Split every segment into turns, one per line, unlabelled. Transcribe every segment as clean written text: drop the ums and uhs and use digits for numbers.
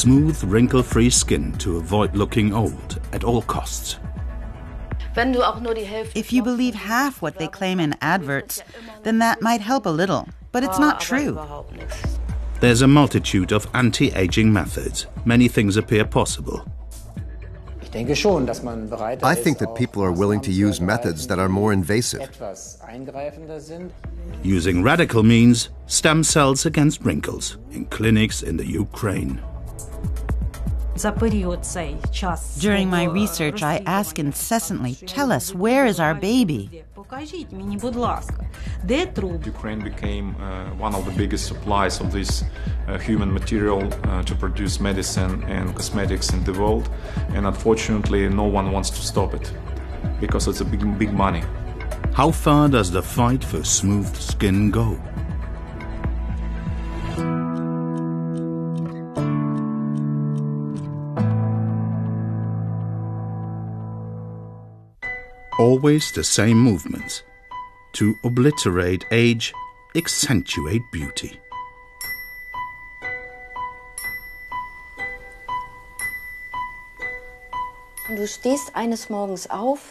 Smooth, wrinkle-free skin to avoid looking old at all costs.
If you believe half what they claim in adverts, then that might help a little, but it's not true.
There's a multitude of anti-aging methods. Many things appear possible.
I think that people are willing to use methods that are more invasive.
Using radical means, stem cells against wrinkles in clinics in the Ukraine.
During my research, I ask incessantly, tell us, where is our baby?
Ukraine became one of the biggest suppliers of this human material to produce medicine and cosmetics in the world, and unfortunately no one wants to stop it because it's a big money.
How far does the fight for smooth skin go? Always the same movements. To obliterate age, accentuate beauty.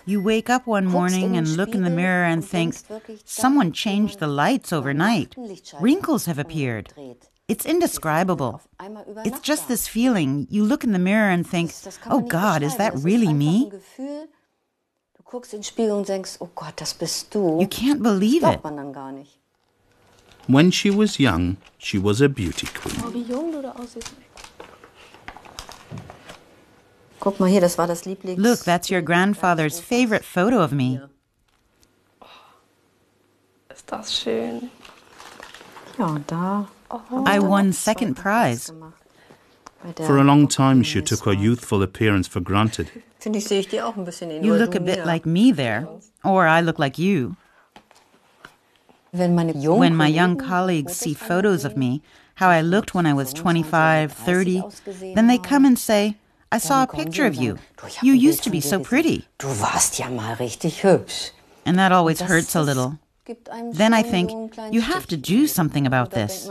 You wake up one morning and look in the mirror and think, someone changed the lights overnight. Wrinkles have appeared. It's indescribable. It's just this feeling. You look in the mirror and think, oh God, is that really me? You can't believe it.
When she was young, she was a beauty queen.
Look, that's your grandfather's favorite photo of me. I won second prize.
For a long time, she took her youthful appearance for granted.
You look a bit like me there, or I look like you. When my young colleagues see photos of me, how I looked when I was 25, 30, then they come and say, I saw a picture of you. You used to be so pretty. And that always hurts a little. Then I think, you have to do something about this.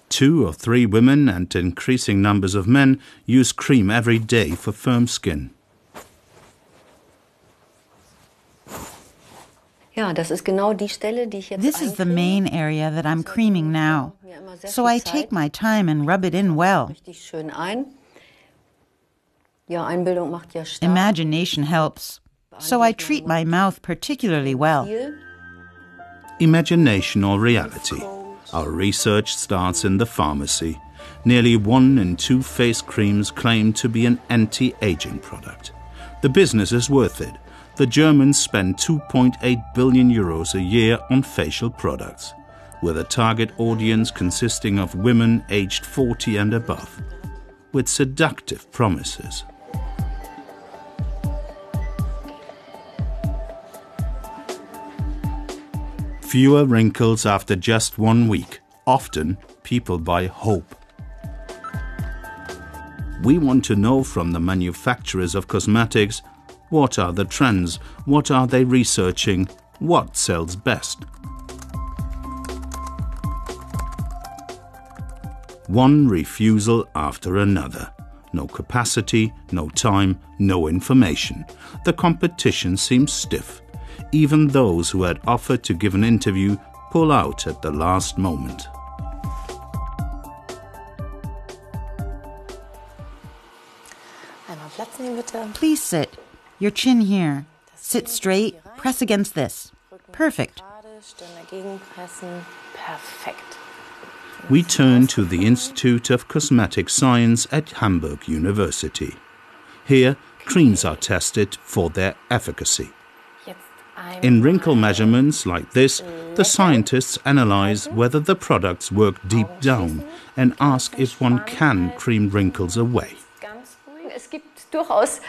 2 or 3 women and increasing numbers of men use cream every day for firm skin.
This is the main area that I'm creaming now. So I take my time and rub it in well. Imagination helps. So I treat my mouth particularly well.
Imagination or reality? Our research starts in the pharmacy. Nearly 1 in 2 face creams claim to be an anti-aging product. The business is worth it. The Germans spend 2.8 billion euros a year on facial products, with a target audience consisting of women aged 40 and above, with seductive promises. Fewer wrinkles after just 1 week. Often, people buy hope. We want to know from the manufacturers of cosmetics, what are the trends, what are they researching, what sells best. One refusal after another. No capacity, no time, no information. The competition seems stiff. Even those who had offered to give an interview pull out at the last moment.
Please sit. Your chin here. Sit straight, press against this. Perfect.
We turn to the Institute of Cosmetic Science at Hamburg University. Here, creams are tested for their efficacy. In wrinkle measurements like this, the scientists analyze whether the products work deep down and ask if one can cream wrinkles away.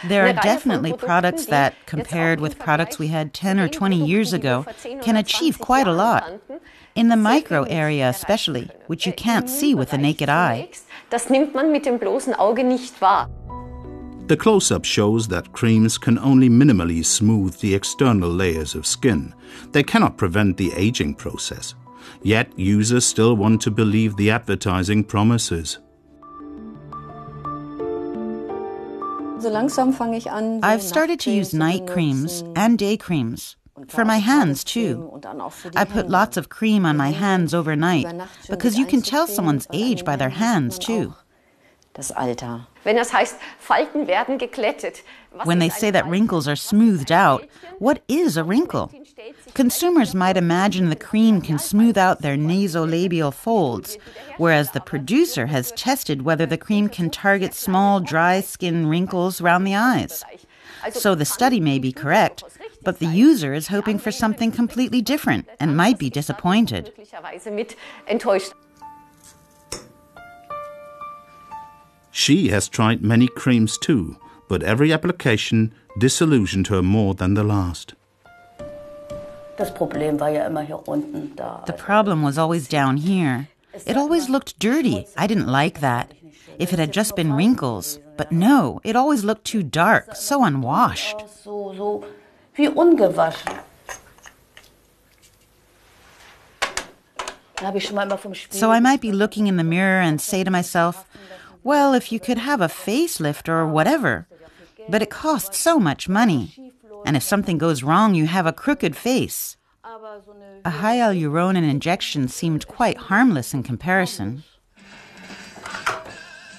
There are definitely products that, compared with products we had 10 or 20 years ago, can achieve quite a lot. In the micro area especially, which you can't see with the naked eye.
The close-up shows that creams can only minimally smooth the external layers of skin. They cannot prevent the aging process. Yet users still want to believe the advertising promises.
I've started to use night creams and day creams. For my hands, too. I put lots of cream on my hands overnight because you can tell someone's age by their hands, too. When they say that wrinkles are smoothed out, what is a wrinkle? Consumers might imagine the cream can smooth out their nasolabial folds, whereas the producer has tested whether the cream can target small, dry skin wrinkles around the eyes. So the study may be correct, but the user is hoping for something completely different and might be disappointed.
She has tried many creams too, but every application disillusioned her more than the last.
The problem was always down here. It always looked dirty. I didn't like that. If it had just been wrinkles. But no, it always looked too dark, so unwashed. So I might be looking in the mirror and say to myself, well, if you could have a facelift or whatever. But it costs so much money. And if something goes wrong, you have a crooked face. A hyaluronan injection seemed quite harmless in comparison.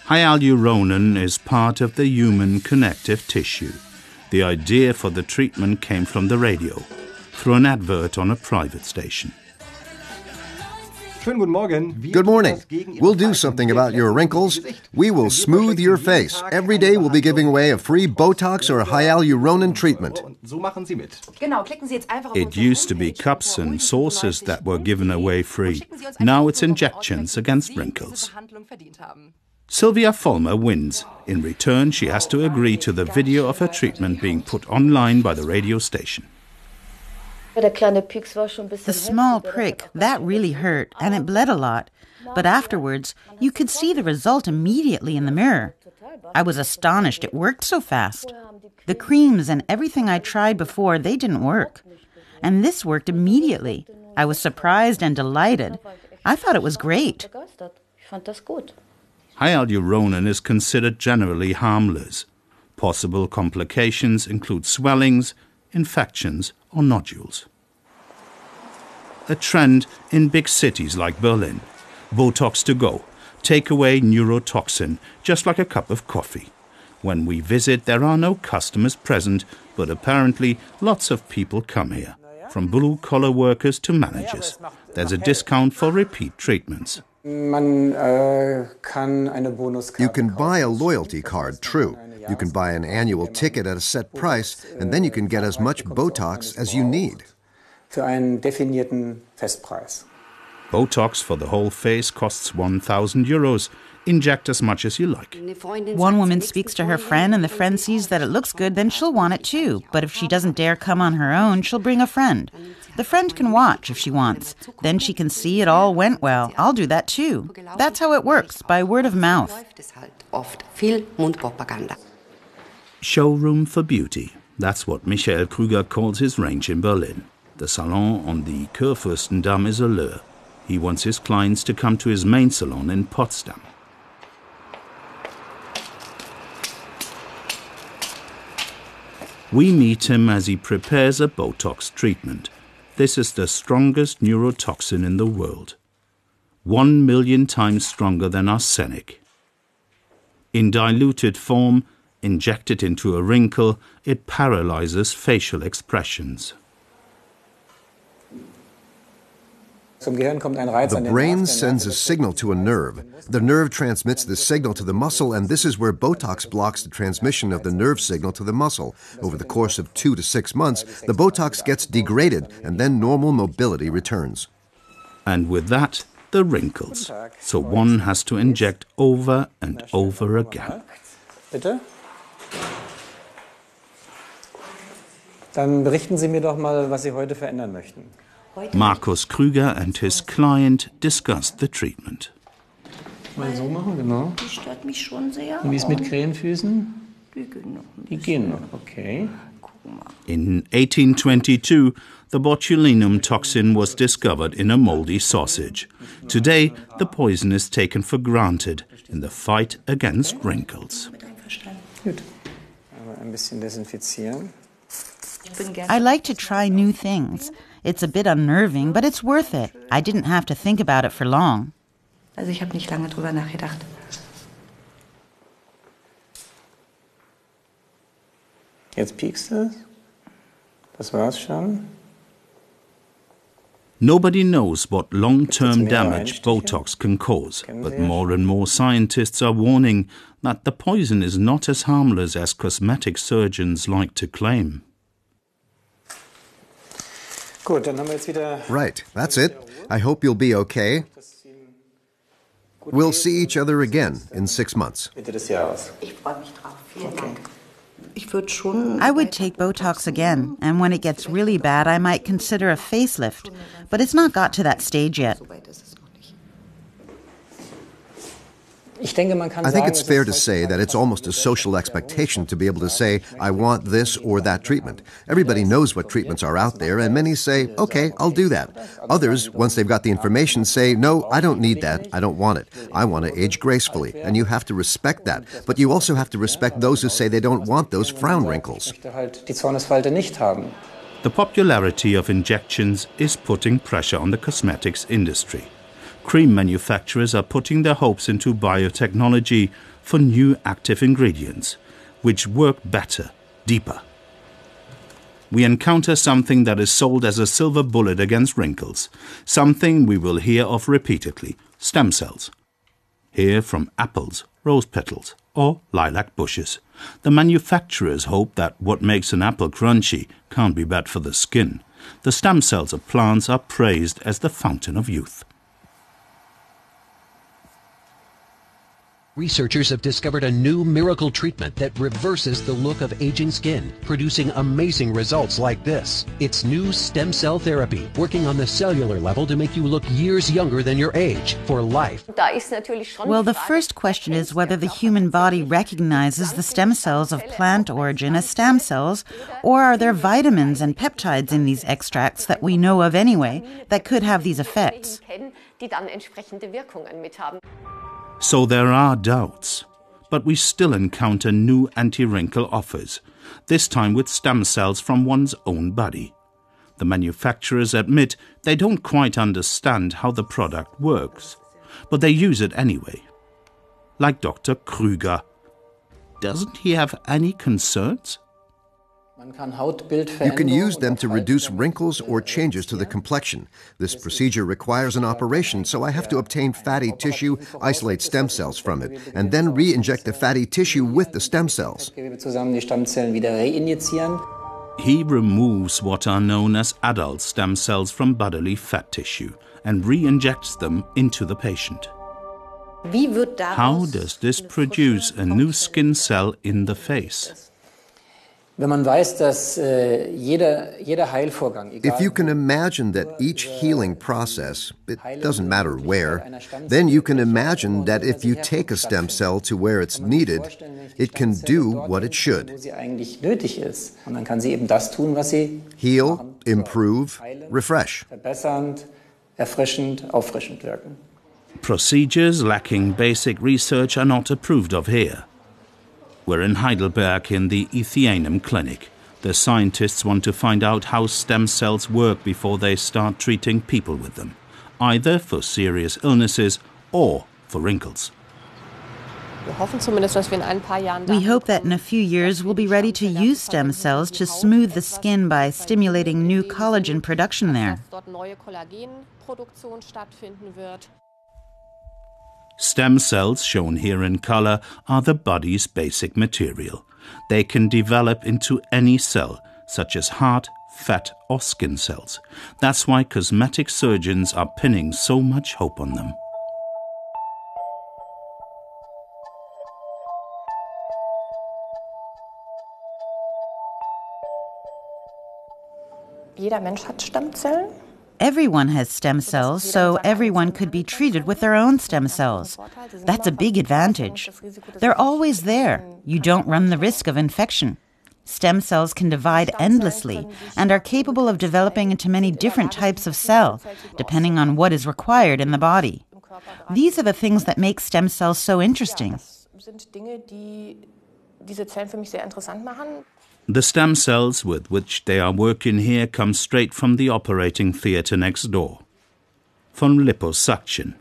Hyaluronan is part of the human connective tissue. The idea for the treatment came from the radio, through an advert on a private station.
Good morning. We'll do something about your wrinkles. We will smooth your face. Every day we'll be giving away a free Botox or hyaluronan treatment.
It used to be cups and saucers that were given away free. Now it's injections against wrinkles. Sylvia Vollmer wins. In return, she has to agree to the video of her treatment being put online by the radio station.
The small prick, that really hurt, and it bled a lot. But afterwards, you could see the result immediately in the mirror. I was astonished it worked so fast. The creams and everything I tried before, they didn't work. And this worked immediately. I was surprised and delighted. I thought it was great.
Hyaluronan is considered generally harmless. Possible complications include swellings, infections, or nodules. A trend in big cities like Berlin. Botox to go. Take away neurotoxin, just like a cup of coffee. When we visit, there are no customers present, but apparently lots of people come here, from blue-collar workers to managers. There's a discount for repeat treatments.
You can buy a loyalty card, true. You can buy an annual ticket at a set price, and then you can get as much Botox as you need.
Botox for the whole face costs €1,000. Inject as much as you like.
One woman speaks to her friend, and the friend sees that it looks good, then she'll want it too. But if she doesn't dare come on her own, she'll bring a friend. The friend can watch if she wants. Then she can see it all went well. I'll do that too. That's how it works, by word of mouth.
Showroom for beauty. That's what Michael Krüger calls his range in Berlin. The salon on the Kurfürstendamm is a lure. He wants his clients to come to his main salon in Potsdam. We meet him as he prepares a Botox treatment. This is the strongest neurotoxin in the world. 1 million times stronger than arsenic. In diluted form, injected into a wrinkle, it paralyzes facial expressions.
The brain sends a signal to a nerve. The nerve transmits the signal to the muscle, and this is where Botox blocks the transmission of the nerve signal to the muscle. Over the course of 2 to 6 months, the Botox gets degraded, and then normal mobility returns.
And with that, the wrinkles. So one has to inject over and over again.
Dann berichten Sie mir doch mal, was Sie heute verändern möchten.
Markus Krüger and his client discussed the treatment.
Mal so machen, genau.
Die stört mich schon sehr.
Und wie ist mit Krähenfüßen?
Die gehen noch ein
Die gehen noch, okay.
In 1822, The botulinum toxin was discovered in a moldy sausage. Today, the poison is taken for granted in the fight against wrinkles.
I like to try new things. It's a bit unnerving, but it's worth it. I didn't have to think about it for long.
Also ich habe nicht lange drüber nachgedacht.
Jetzt piekst es. Das war's schon.
Nobody knows what long-term damage Botox can cause, but more and more scientists are warning that the poison is not as harmless as cosmetic surgeons like to claim.
Gut, dann haben wir jetzt wieder.
Right, that's it. I hope you'll be okay. We'll see each other again in 6 months.
Mitte des Jahres.
Ich freue mich drauf. Vielen Dank.
I would take Botox again, and when it gets really bad, I might consider a facelift. But it's not got to that stage yet.
I think it's fair to say that it's almost a social expectation to be able to say, I want this or that treatment. Everybody knows what treatments are out there, and many say, okay, I'll do that. Others, once they've got the information, say, no, I don't need that, I don't want it. I want to age gracefully, and you have to respect that. But you also have to respect those who say they don't want those frown wrinkles.
The popularity of injections is putting pressure on the cosmetics industry. Cream manufacturers are putting their hopes into biotechnology for new active ingredients, which work better, deeper. We encounter something that is sold as a silver bullet against wrinkles, something we will hear of repeatedly: stem cells. Here from apples, rose petals, or lilac bushes. The manufacturers hope that what makes an apple crunchy can't be bad for the skin. The stem cells of plants are praised as the fountain of youth.
Researchers have discovered a new miracle treatment that reverses the look of aging skin, producing amazing results like this. It's new stem cell therapy, working on the cellular level to make you look years younger than your age, for life.
Well, the first question is whether the human body recognizes the stem cells of plant origin as stem cells, or are there vitamins and peptides in these extracts that we know of anyway that could have these effects?
So there are doubts, but we still encounter new anti-wrinkle offers, this time with stem cells from one's own body. The manufacturers admit they don't quite understand how the product works, but they use it anyway. Like Dr. Krüger. Doesn't he have any concerns?
You can use them to reduce wrinkles or changes to the complexion. This procedure requires an operation, so I have to obtain fatty tissue, isolate stem cells from it, and then re-inject the fatty tissue with the stem cells.
He removes what are known as adult stem cells from bodily fat tissue and re-injects them into the patient. How does this produce a new skin cell in the face?
If you can imagine that each healing process, it doesn't matter where, then you can imagine that if you take a stem cell to where it's needed, it can do what it should. Heal, improve, refresh.
Procedures lacking basic research are not approved of here. We're in Heidelberg in the Ethianum Clinic. The scientists want to find out how stem cells work before they start treating people with them, either for serious illnesses or for wrinkles.
We hope that in a few years we'll be ready to use stem cells to smooth the skin by stimulating new collagen production there.
Stem cells, shown here in color, are the body's basic material. They can develop into any cell, such as heart, fat, or skin cells. That's why cosmetic surgeons are pinning so much hope on them.
Jeder Mensch hat Stammzellen.
Everyone has stem cells, so everyone could be treated with their own stem cells. That's a big advantage. They're always there. You don't run the risk of infection. Stem cells can divide endlessly and are capable of developing into many different types of cell, depending on what is required in the body. These are the things that make stem cells so interesting.
The stem cells with which they are working here come straight from the operating theatre next door. From liposuction.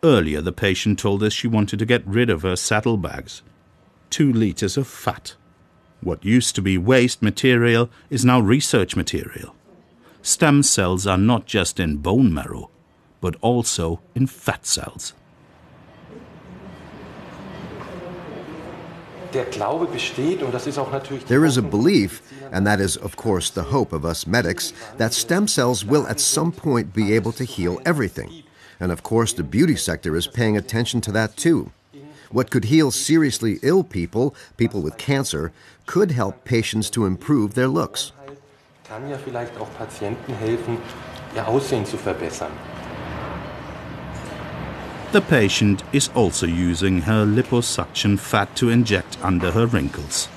Earlier, the patient told us she wanted to get rid of her saddlebags. 2 liters of fat. What used to be waste material is now research material. Stem cells are not just in bone marrow, but also in fat cells.
There is a belief, and that is, of course, the hope of us medics, that stem cells will at some point be able to heal everything. And of course, the beauty sector is paying attention to that too. What could heal seriously ill people, people with cancer, could help patients to improve their looks.
The patient is also using her liposuction fat to inject under her wrinkles.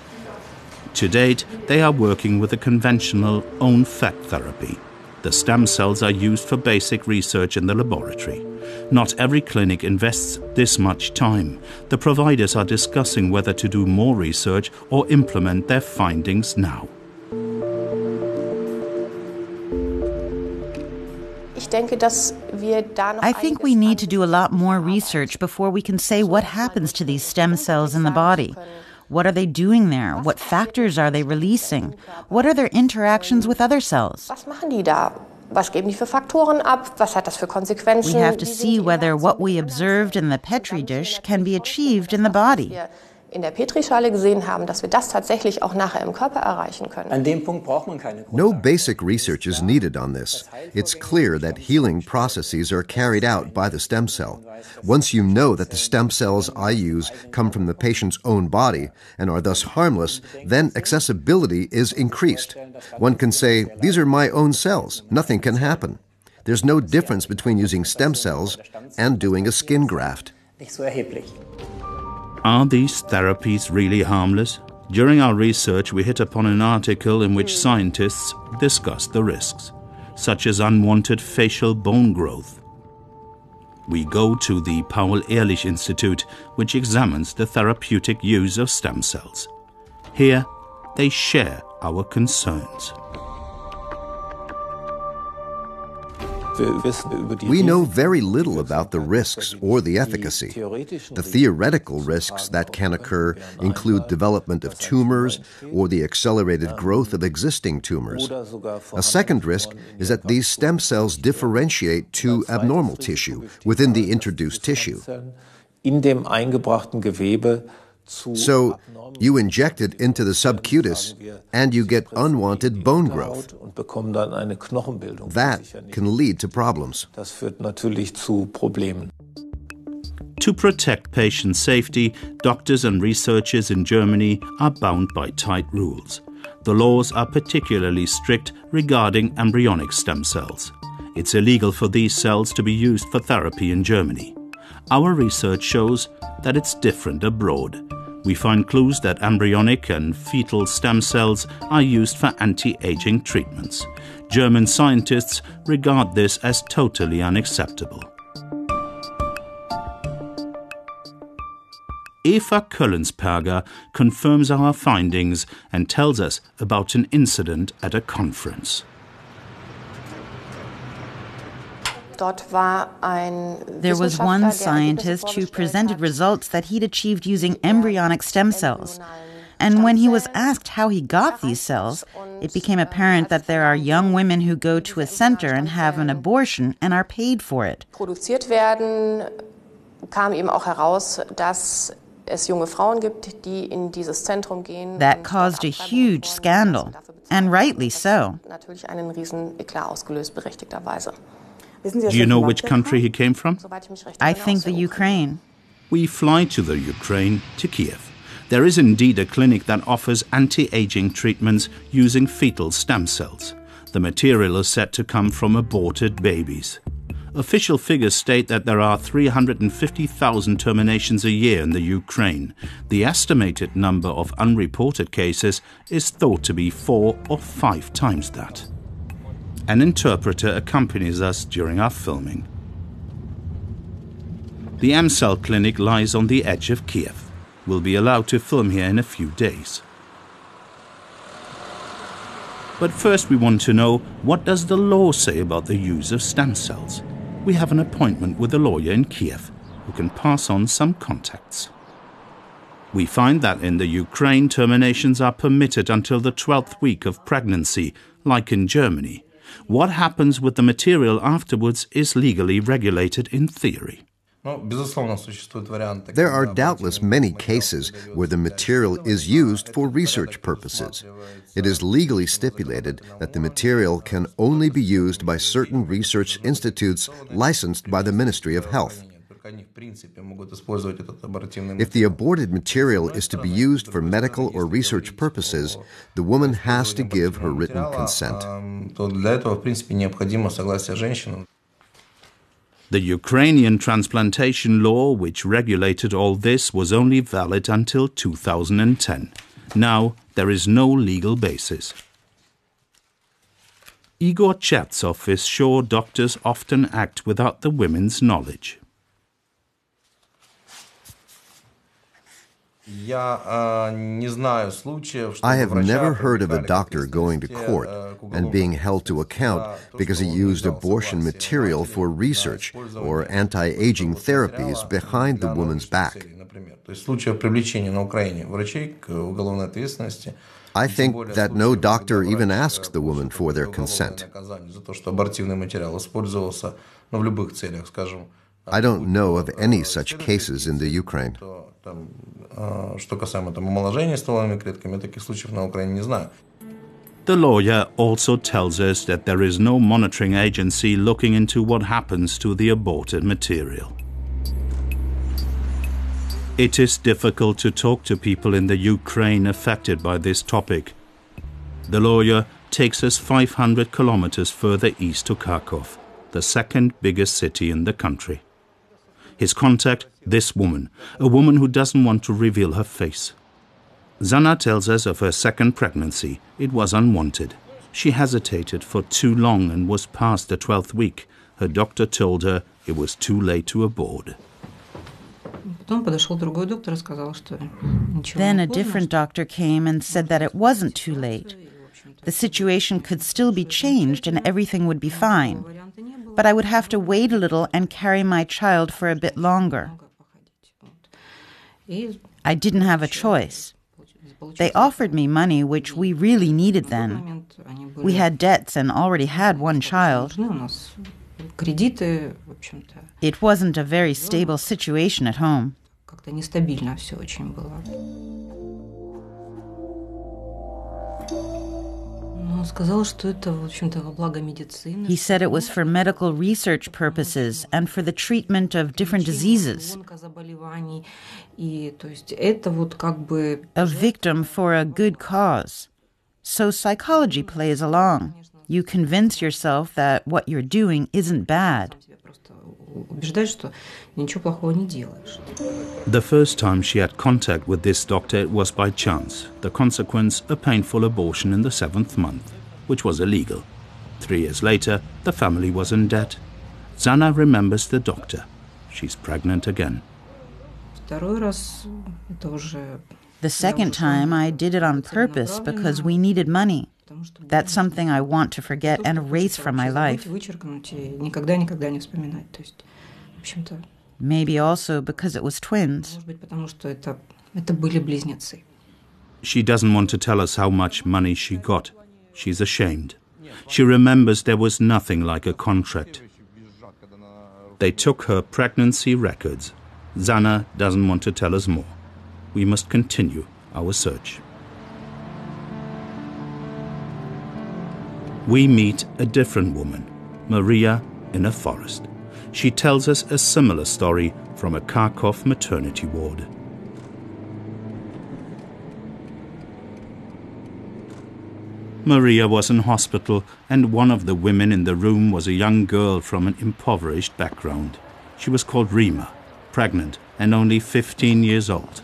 To date, they are working with a conventional own fat therapy. The stem cells are used for basic research in the laboratory. Not every clinic invests this much time. The providers are discussing whether to do more research or implement their findings now.
I think we need to do a lot more research before we can say what happens to these stem cells in the body. What are they doing there? What factors are they releasing? What are their interactions with other cells? We have to see whether what we observed in the Petri dish can be achieved in the body.
In der Petrischale gesehen haben, dass wir das tatsächlich auch nachher im Körper erreichen können.
An dem Punkt braucht man keine
No basic research is needed on this. It's clear that healing processes are carried out by the stem cell. Once you know that the stem cells I use come from the patient's own body and are thus harmless, then accessibility is increased. One can say, these are my own cells. Nothing can happen. There's no difference between using stem cells and doing a skin graft.
Nicht so erheblich.
Are these therapies really harmless? During our research, we hit upon an article in which scientists discussed the risks, such as unwanted facial bone growth. We go to the Paul-Ehrlich Institute, which examines the therapeutic use of stem cells. Here, they share our concerns.
We know very little about the risks or the efficacy. The theoretical risks that can occur include development of tumors or the accelerated growth of existing tumors. A second risk is that these stem cells differentiate to abnormal tissue within the introduced tissue. So, you inject it into the subcutis and you get unwanted bone growth. That can lead to problems.
To protect patient safety, doctors and researchers in Germany are bound by tight rules. The laws are particularly strict regarding embryonic stem cells. It's illegal for these cells to be used for therapy in Germany. Our research shows that it's different abroad. We find clues that embryonic and fetal stem cells are used for anti-aging treatments. German scientists regard this as totally unacceptable. Eva Köllensperger confirms our findings and tells us about an incident at a conference.
There was one scientist who presented results that he'd achieved using embryonic stem cells. And when he was asked how he got these cells, it became apparent that there are young women who go to a center and have an abortion and are paid for it. That caused a huge scandal, and rightly so.
Do you know which country he came from?
I think the Ukraine.
We fly to the Ukraine, to Kiev. There is indeed a clinic that offers anti-aging treatments using fetal stem cells. The material is said to come from aborted babies. Official figures state that there are 350,000 terminations a year in the Ukraine. The estimated number of unreported cases is thought to be 4 or 5 times that. An interpreter accompanies us during our filming. The MCell clinic lies on the edge of Kiev. We'll be allowed to film here in a few days. But first we want to know, what does the law say about the use of stem cells? We have an appointment with a lawyer in Kiev who can pass on some contacts. We find that in the Ukraine, terminations are permitted until the 12th week of pregnancy, like in Germany. What happens with the material afterwards is legally regulated in theory.
There are doubtless many cases where the material is used for research purposes. It is legally stipulated that the material can only be used by certain research institutes licensed by the Ministry of Health. If the aborted material is to be used for medical or research purposes, the woman has to give her written consent.
The Ukrainian transplantation law, which regulated all this, was only valid until 2010. Now there is no legal basis. Igor Chertsov is sure doctors often act without the women's knowledge.
I have never heard of a doctor going to court and being held to account because he used abortion material for research or anti-aging therapies behind the woman's back. I think that no doctor even asks the woman for their consent. I don't know of any such cases in the Ukraine.
The lawyer also tells us that there is no monitoring agency looking into what happens to the aborted material. It is difficult to talk to people in the Ukraine affected by this topic. The lawyer takes us 500 kilometers further east to Kharkov, the second biggest city in the country. His contact, this woman, a woman who doesn't want to reveal her face. Zana tells us of her second pregnancy. It was unwanted. She hesitated for too long and was past the 12th week. Her doctor told her it was too late to abort.
Then a different doctor came and said that it wasn't too late. The situation could still be changed and everything would be fine. But I would have to wait a little and carry my child for a bit longer. I didn't have a choice. They offered me money, which we really needed then. We had debts and already had one child. It wasn't a very stable situation at home. He said it was for medical research purposes and for the treatment of different diseases. A victim for a good cause. So psychology plays along. You convince yourself that what you're doing isn't bad.
The first time she had contact with this doctor, it was by chance. The consequence, a painful abortion in the 7th month, which was illegal. 3 years later, the family was in debt. Zana remembers the doctor. She's pregnant again.
The second time, I did it on purpose because we needed money. That's something I want to forget and erase from my life. Maybe also because it was twins.
She doesn't want to tell us how much money she got. She's ashamed. She remembers there was nothing like a contract. They took her pregnancy records. Zana doesn't want to tell us more. We must continue our search. We meet a different woman, Maria, in a forest. She tells us a similar story from a Kharkov maternity ward. Maria was in hospital, and one of the women in the room was a young girl from an impoverished background. She was called Rima, pregnant and only 15 years old.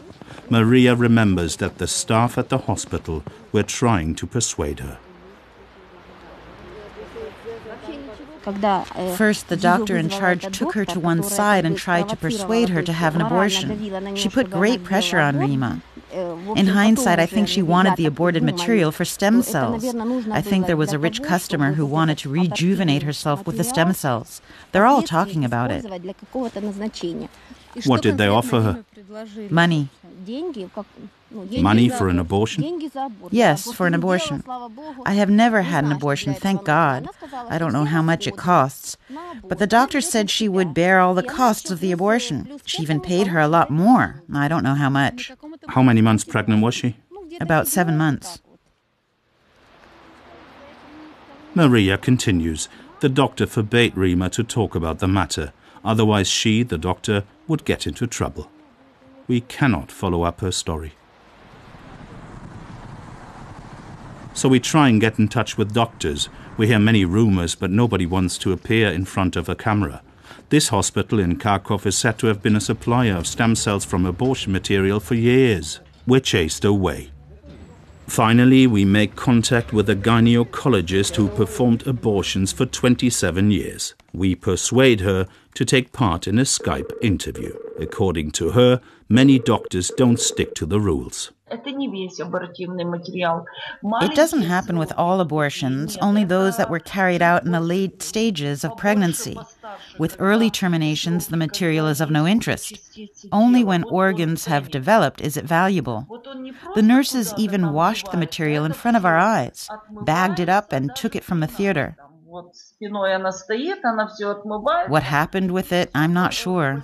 Maria remembers that the staff at the hospital were trying to persuade her.
First, the doctor in charge took her to one side and tried to persuade her to have an abortion. She put great pressure on Rima. In hindsight, I think she wanted the aborted material for stem cells. I think there was a rich customer who wanted to rejuvenate herself with the stem cells. They're all talking about it.
What did they offer her?
Money.
Money for an abortion?
Yes, for an abortion. I have never had an abortion, thank God. I don't know how much it costs. But the doctor said she would bear all the costs of the abortion. She even paid her a lot more. I don't know how much.
How many months pregnant was she?
About 7 months.
Maria continues. The doctor forbade Rima to talk about the matter. Otherwise she, the doctor, would get into trouble. We cannot follow up her story. So we try and get in touch with doctors. We hear many rumors, but nobody wants to appear in front of a camera. This hospital in Kharkov is said to have been a supplier of stem cells from abortion material for years. We're chased away. Finally, we make contact with a gynecologist who performed abortions for 27 years. We persuade her to take part in a Skype interview. According to her, many doctors don't stick to the rules.
It doesn't happen with all abortions, only those that were carried out in the late stages of pregnancy. With early terminations, the material is of no interest. Only when organs have developed is it valuable. The nurses even washed the material in front of our eyes, bagged it up, and took it from the theater. What happened with it, I'm not sure.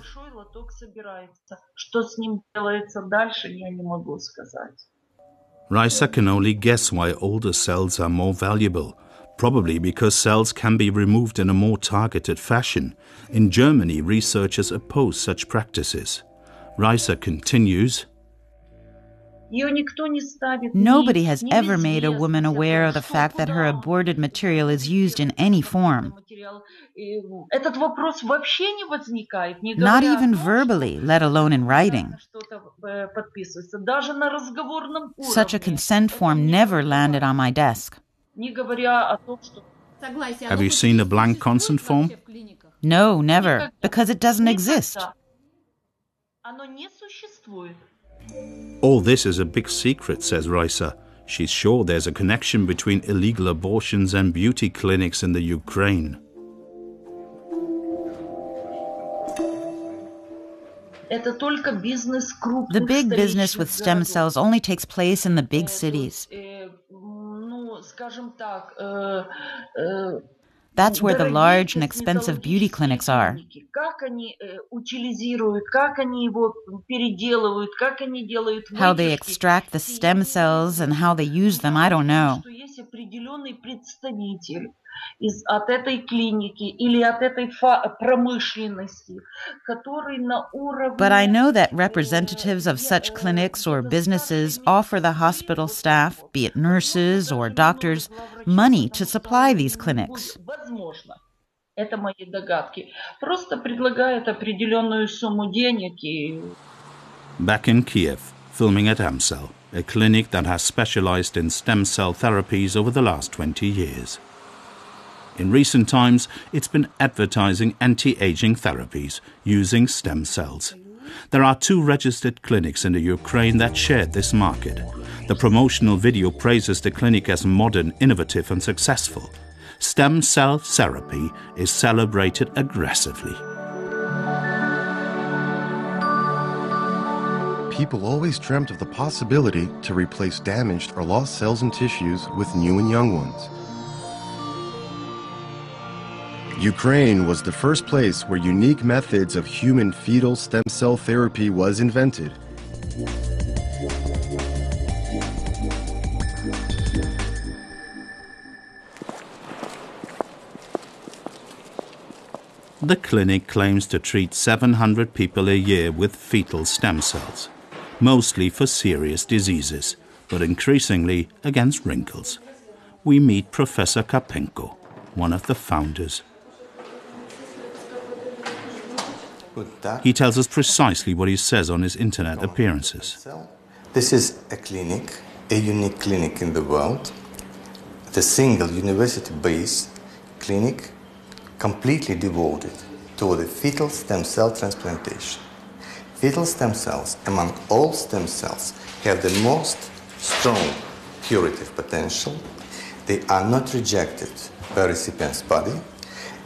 Raisa can only guess why older cells are more valuable. Probably because cells can be removed in a more targeted fashion. In Germany, researchers oppose such practices. Raisa continues.
Nobody has ever made a woman aware of the fact that her aborted material is used in any form. Not even verbally, let alone in writing. Such a consent form never landed on my desk.
Have you seen a blank consent form?
No, never, because it doesn't exist.
All this is a big secret, says Raisa. She's sure there's a connection between illegal abortions and beauty clinics in the Ukraine.
The big business with stem cells only takes place in the big cities. That's where the large and expensive beauty clinics are. How they extract the stem cells and how they use them, I don't know. But I know that representatives of such clinics or businesses offer the hospital staff, be it nurses or doctors, money to supply these clinics.
Back in Kiev, filming at Amsel, a clinic that has specialized in stem cell therapies over the last 20 years. In recent times, it's been advertising anti-aging therapies using stem cells. There are 2 registered clinics in the Ukraine that share this market. The promotional video praises the clinic as modern, innovative and successful. Stem cell therapy is celebrated aggressively.
People always dreamt of the possibility to replace damaged or lost cells and tissues with new and young ones. Ukraine was the first place where unique methods of human fetal stem cell therapy was invented.
The clinic claims to treat 700 people a year with fetal stem cells, mostly for serious diseases, but increasingly against wrinkles. we meet Professor Karpenko, one of the founders. He tells us precisely what he says on his internet appearances.
This is a clinic, a unique clinic in the world, the single university-based clinic completely devoted to the fetal stem cell transplantation. Fetal stem cells, among all stem cells, have the most strong curative potential. They are not rejected by recipient's body,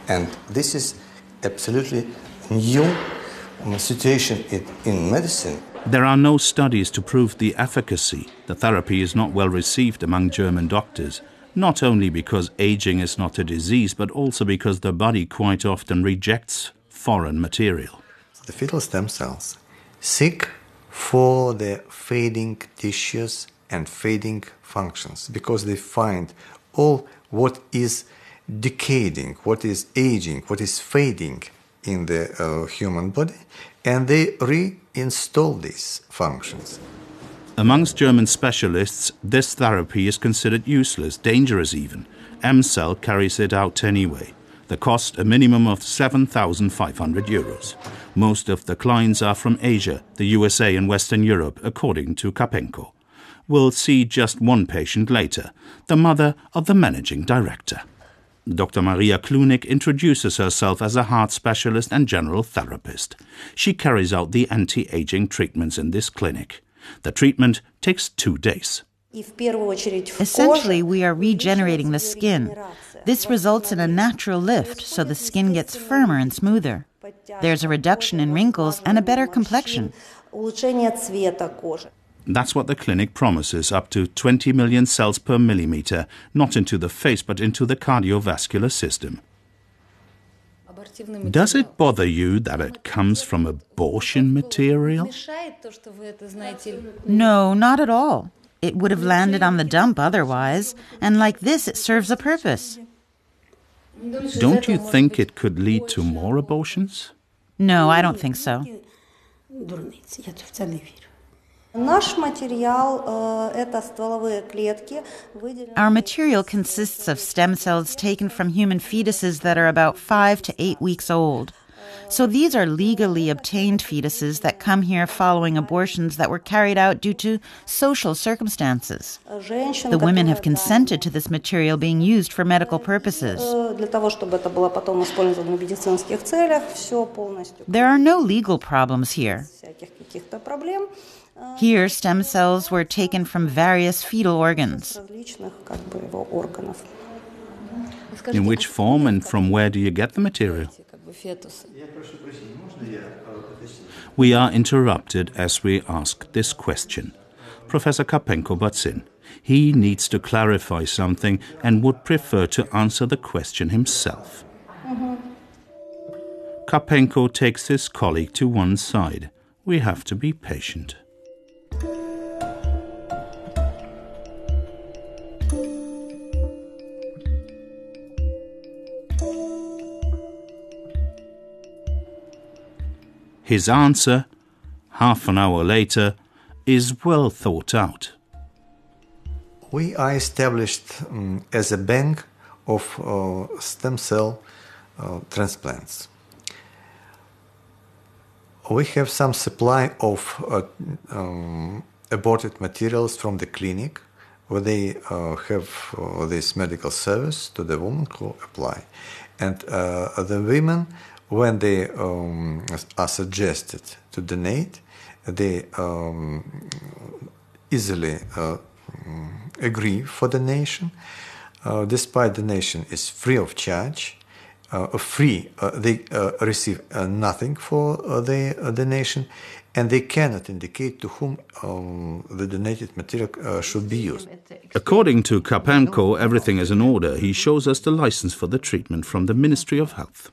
and this is absolutely new situation in medicine.
There are no studies to prove the efficacy. The therapy is not well received among German doctors, not only because aging is not a disease, but also because the body quite often rejects foreign material.
The fetal stem cells seek for the fading tissues and fading functions because they find all what is decaying, what is aging, what is fading in the human body, and they reinstall these functions.
Amongst German specialists, this therapy is considered useless, dangerous even. M-Cell carries it out anyway. The cost a minimum of 7,500 euros. Most of the clients are from Asia, the USA and Western Europe, according to Karpenko. We'll see just one patient later, the mother of the managing director. Dr. Maria Klunik introduces herself as a heart specialist and general therapist. She carries out the anti-aging treatments in this clinic. The treatment takes 2 days.
Essentially, we are regenerating the skin. This results in a natural lift, so the skin gets firmer and smoother. There's a reduction in wrinkles and a better complexion.
That's what the clinic promises, up to 20 million cells per millimeter, not into the face but into the cardiovascular system. Does it bother you that it comes from abortion material?
No, not at all. It would have landed on the dump otherwise, and like this it serves a purpose.
Don't you think it could lead to more abortions?
No, I don't think so. Our material consists of stem cells taken from human fetuses that are about 5 to 8 weeks old. So these are legally obtained fetuses that come here following abortions that were carried out due to social circumstances. The women have consented to this material being used for medical purposes. There are no legal problems here. Here, stem cells were taken from various fetal organs.
In which form and from where do you get the material? We are interrupted as we ask this question. Professor Karpenko butts in. He needs to clarify something and would prefer to answer the question himself. Karpenko takes his colleague to one side. We have to be patient. His answer, half an hour later, is well thought out.
We are established as a bank of stem cell transplants. We have some supply of aborted materials from the clinic, where they have this medical service to the woman who apply. And the women, when they are suggested to donate, they easily agree for donation. Despite donation is free of charge, they receive nothing for the donation, and they cannot indicate to whom the donated material should be used.
According to Karpenko, everything is in order. He shows us the license for the treatment from the Ministry of Health.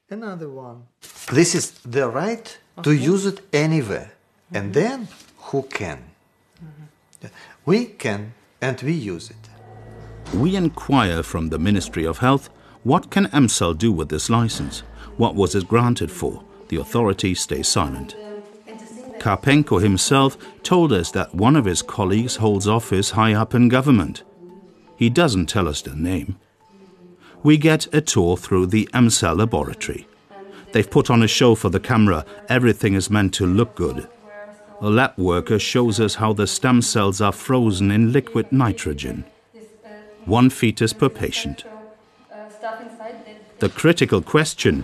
Another one. This is the right to use it anywhere. And then, who can? We can, and we use it.
We inquire from the Ministry of Health, what can M-Cell do with this license? What was it granted for? The authorities stay silent. Karpenko himself told us that one of his colleagues holds office high up in government. He doesn't tell us the name. We get a tour through the MCell laboratory. They've put on a show for the camera. Everything is meant to look good. A lab worker shows us how the stem cells are frozen in liquid nitrogen. 1 fetus per patient. The critical question: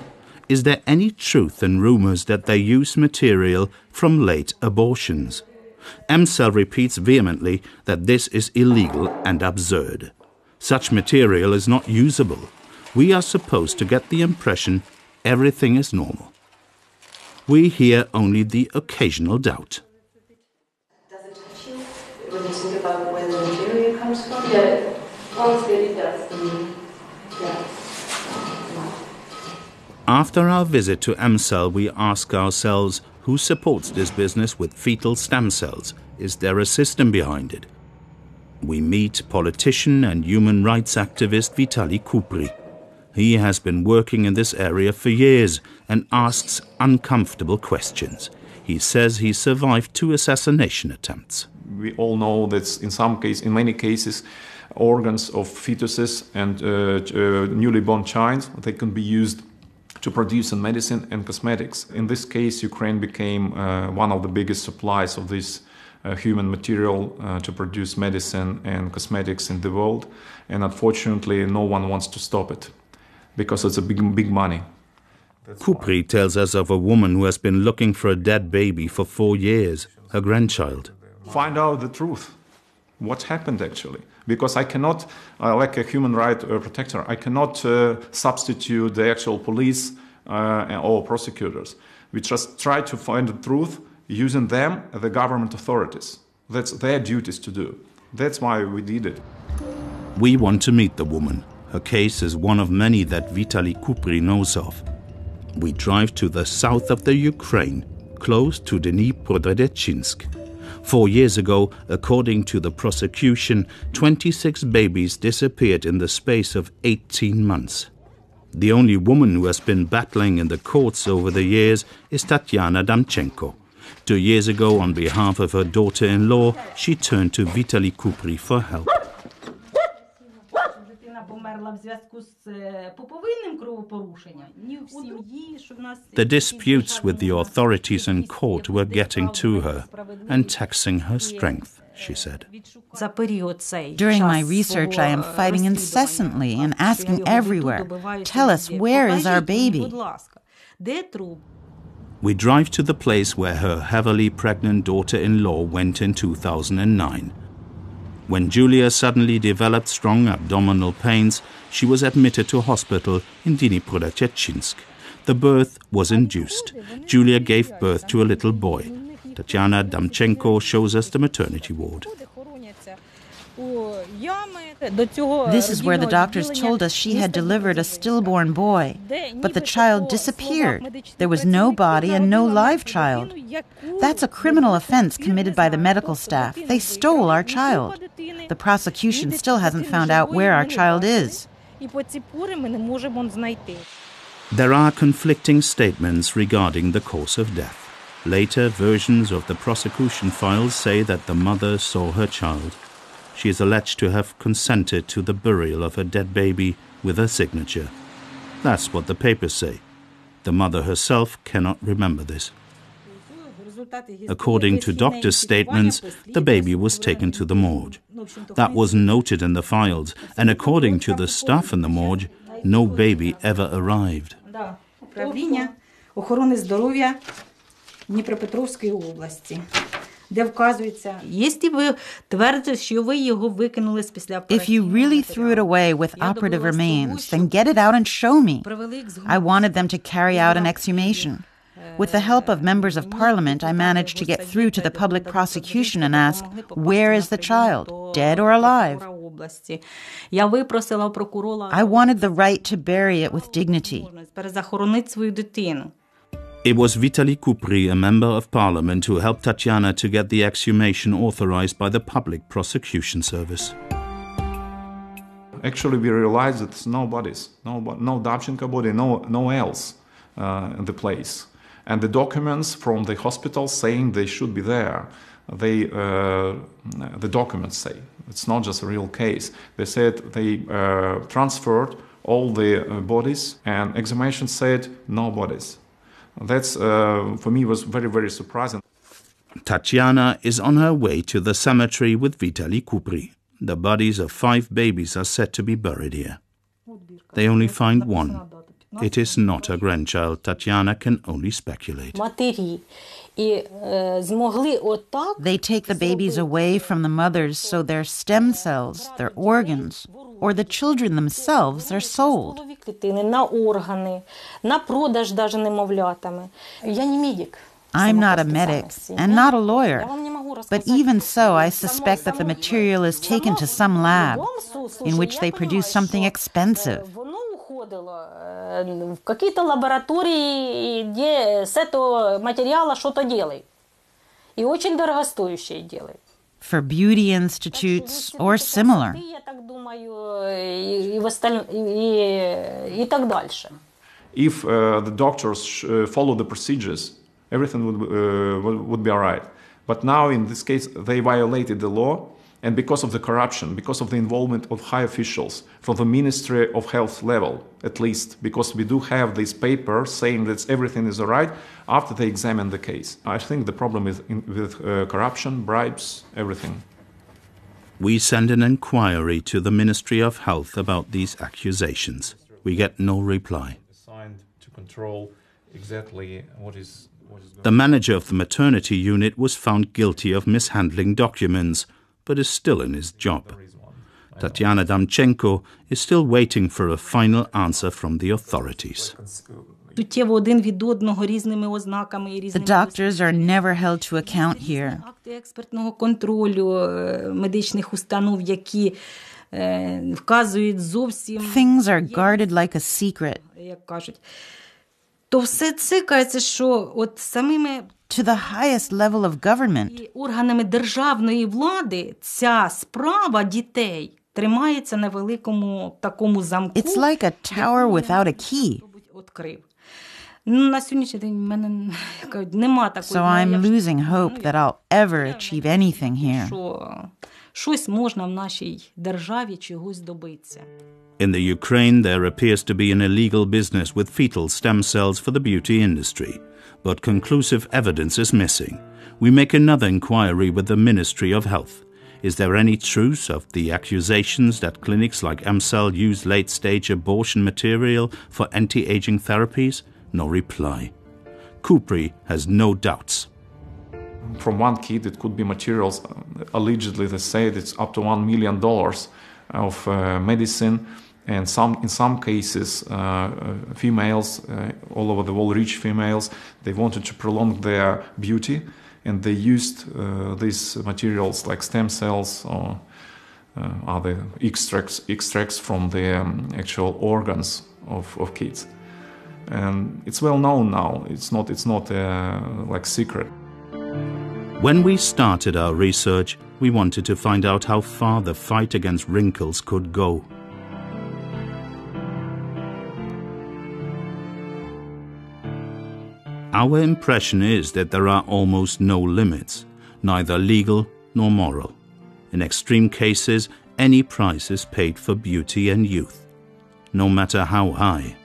is there any truth in rumors that they use material from late abortions? MCell repeats vehemently that this is illegal and absurd. Such material is not usable. We are supposed to get the impression everything is normal. We hear only the occasional doubt.
Does it touch you when you think about where the material comes from? Yeah, honestly it does. Yeah.
After our visit to MCell, we ask ourselves, who supports this business with fetal stem cells? Is there a system behind it? We meet politician and human rights activist Vitaly Kupri. He has been working in this area for years and asks uncomfortable questions. He says he survived 2 assassination attempts.
We all know that in many cases, organs of fetuses and newly born child, they can be used to produce in medicine and cosmetics. In this case, Ukraine became one of the biggest suppliers of this human material to produce medicine and cosmetics in the world. And unfortunately, no one wants to stop it because it's a big money.
Kupri tells us of a woman who has been looking for a dead baby for 4 years, her grandchild.
Find out the truth. What happened actually? Because I cannot, like a human rights protector, I cannot substitute the actual police or prosecutors. We just try to find the truth using them, the government authorities. That's their duties to do. That's why we did it.
We want to meet the woman. Her case is one of many that Vitaly Kupri knows of. We drive to the south of the Ukraine, close to Dnipro-Petrovsk. 4 years ago, according to the prosecution, 26 babies disappeared in the space of 18 months. The only woman who has been battling in the courts over the years is Tatiana Damchenko. 2 years ago, on behalf of her daughter-in-law, she turned to Vitaly Kupri for help. The disputes with the authorities in court were getting to her and taxing her strength, she said.
During my research, I am fighting incessantly and asking everywhere, tell us, where is our baby?
We drive to the place where her heavily pregnant daughter-in-law went in 2009. When Julia suddenly developed strong abdominal pains, she was admitted to hospital in Dnipro-Petrovsk. The birth was induced. Julia gave birth to a little boy. Tatiana Damchenko shows us the maternity ward.
This is where the doctors told us she had delivered a stillborn boy, but the child disappeared. There was no body and no live child. That's a criminal offense committed by the medical staff. They stole our child. The prosecution still hasn't found out where our child is.
There are conflicting statements regarding the cause of death. Later versions of the prosecution files say that the mother saw her child. She is alleged to have consented to the burial of her dead baby with her signature. That's what the papers say. The mother herself cannot remember this. According to doctors' statements, the baby was taken to the morgue. That was noted in the files, and according to the staff in the morgue, no baby ever arrived.
If you really threw it away with operative remains, then get it out and show me. I wanted them to carry out an exhumation. With the help of members of parliament, I managed to get through to the public prosecution and ask, where is the child, dead or alive? I wanted the right to bury it with dignity.
It was Vitaly Kupri, a member of parliament, who helped Tatiana to get the exhumation authorized by the Public Prosecution Service.
Actually, we realized that no bodies, no Damchenko body, no else in the place. And the documents from the hospital saying they should be there, the documents say. It's not just a real case. They said they transferred all the bodies, and examination said no bodies. That's, for me, was very, very surprising.
Tatiana is on her way to the cemetery with Vitaly Kupri. The bodies of 5 babies are said to be buried here. They only find one. It is not her grandchild. Tatiana can only speculate.
They take the babies away from the mothers so their stem cells, their organs, or the children themselves are sold. I'm not a medic and not a lawyer, but even so, I suspect that the material is taken to some lab in which they produce something expensive.
В какие-то лаборатории, где с этого материала что-то делают. И очень дорогостоящее делают.
For beauty institutes or similar.
Я так думаю, и так дальше.
If the doctors follow the procedures, everything would be all right. But now, in this case, they violated the law, and because of the corruption, because of the involvement of high officials from the Ministry of Health level, at least, because we do have this paper saying that everything is all right after they examine the case. I think the problem is with corruption, bribes, everything.
We send an inquiry to the Ministry of Health about these accusations. We get no reply.
To control exactly what is
the manager of the maternity unit was found guilty of mishandling documents, but is still in his job. Tatiana Damchenko is still waiting for a final answer from the authorities.
The doctors are never held to account here. Things are guarded like a secret. To the highest level of government.
Органами державної влади ця справа дітей тримається на великому такому замку.
It's like a tower without a key.
На сьогоднішній день в мене нема такої.
So I'm losing hope that I'll ever achieve anything here.
Що щось можна в нашій державі чогось добитися.
In the Ukraine, there appears to be an illegal business with fetal stem cells for the beauty industry, but conclusive evidence is missing. We make another inquiry with the Ministry of Health. Is there any truth of the accusations that clinics like MCell use late-stage abortion material for anti-aging therapies? No reply. Kupri has no doubts.
From one kit, it could be materials, allegedly they say it's up to $1 million of medicine. And in some cases, females, all over the world, rich females, they wanted to prolong their beauty, and they used these materials like stem cells or other extracts from the actual organs of kids. And it's well known now. It's not like secret.
When we started our research, we wanted to find out how far the fight against wrinkles could go. Our impression is that there are almost no limits, neither legal nor moral. In extreme cases, any price is paid for beauty and youth, no matter how high.